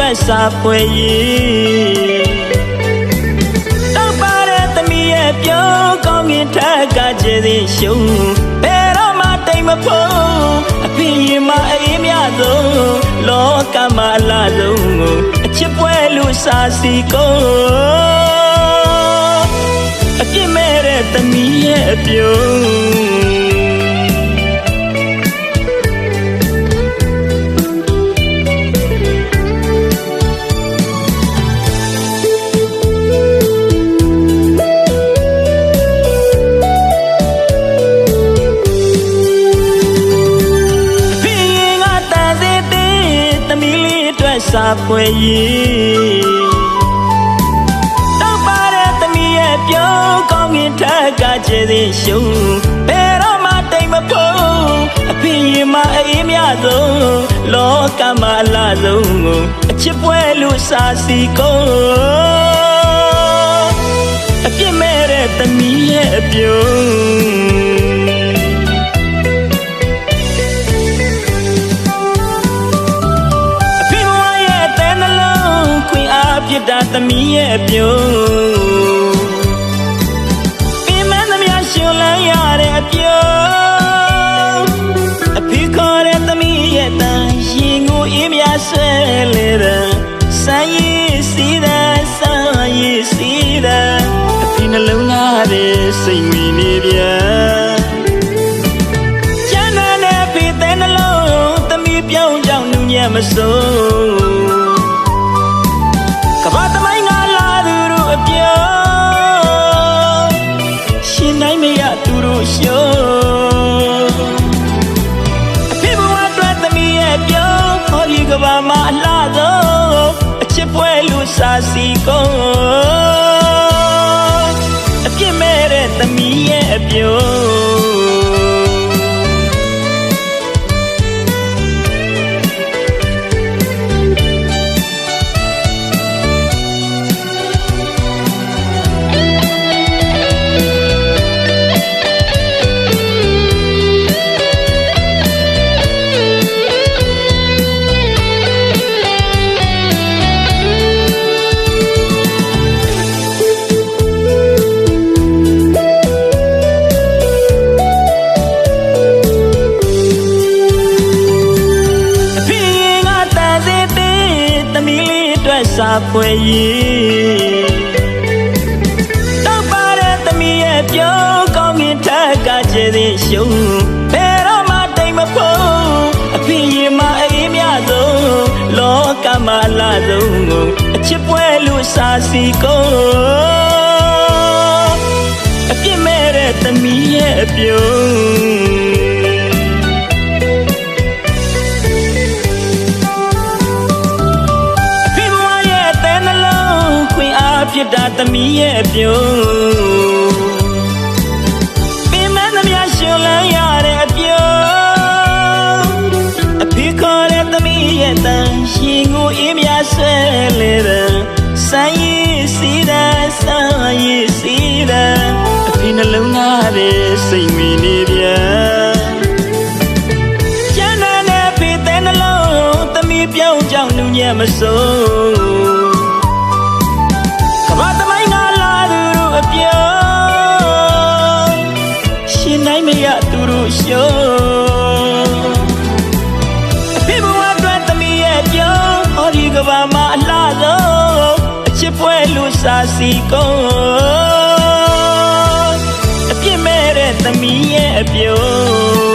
အတွက်စာပွဲရေးတောက်ပါတဲ့သမီးရဲ့ပြောကောင်းမြင်ထက်ကကျေးဇူးရှုံးဘယ်တော့မှတိမ်မဖို့အဖေရင်မအေးမြဆုံးလောကမှာအလားဆုံးကိုအချစ်ပွဲလူစာစီကိုအပြစ်မဲ့တဲ့သမီးရဲ့အပြုံးစာပွဲရေးတောက်ပါတဲ့သမီးရဲ့ပြောကောင်းငင်ထက်ကကျေးဇူးရှုံးဘယ်တော့မှတိမ်မဖို့အဖေရင်မအေးမြဆုံးလောကမှာအလားဆုံးကိုအချစ်ပွဲလူစာစီကိုအပြစ်မဲ့တဲ့သမီးရဲ့အပြုံးပြစ်တာသမီးရဲ့အပြုံးပင်မသမျှရှင်လန်းရတဲ့အပြုံးအဖေခေါ်တဲ့သမီးရဲ့တန်ရင်ကိုအေးမြဆွဲလေတဲ့စမ်းရည်စီးတဲ့စမ်းရည်စီးတဲ့အဖေနှလုံးသားရဲ့စိတ်ဝင်နေပြန်ကျန်တဲ့ဖေတဲ့နှလုံးသမီးပြောင်းကြောင်နူးညံ့မစိုးကဘာသမိုင်းငါလာသူတို့အပြုံးရှင်နိုင်မရသူတို့ရှုံးအဖေဘဝအတွက်သမီးရဲ့ပြုံးခေါ်ဒီကဘာမှာအလားဆုံးအချစ်ပွဲလူစာစီကိုအပြစ်မဲ့တဲ့သမီးရဲ့အပြုံးစာပွဲရေးတောက်ပါတဲ့သမီးရဲ့ပြောကောင်းငင်ထက်ကကျေးဇူးရှုံးဘယ်တော့မှတိမ်မဖို့အဖေရင်မအေးမြဆုံးလောကမှာအလားဆုံးကိုအချစ်ပွဲလူစာစီကိုအပြစ်မဲ့တဲ့သမီးရဲ့အပြုံးပြစ်တာသမီးရဲ့အပြုံးပင်မသမျှရှင်လန်းရတဲ့အပြုံးအဖေခေါ်တဲ့သမီးရဲ့တန်ရှင်ကိုအေးမြဆွဲလေတဲ့စမ်းရည်စီးတဲ့စမ်းရည်စီးတဲ့အဖေနှလုံးသားရဲ့စိတ်ဝင်နေပြန်ကျန်တဲ့ဖေတဲ့နှလုံးသမီးပြောင်းကြောင်နူးညံ့မစိုးဘာသမိုင်းငါလာသူတို့အပြုံးရှင်နိုင်မရသူတို့ရှုံးအဖေဘဝအတွက်သမီးရဲ့ပြုံးဟောဒီကဘာမှာအလားဆုံးအချစ်ပွဲလူစာစီကိုအပြစ်မဲ့တဲ့သမီးရဲ့အပြုံး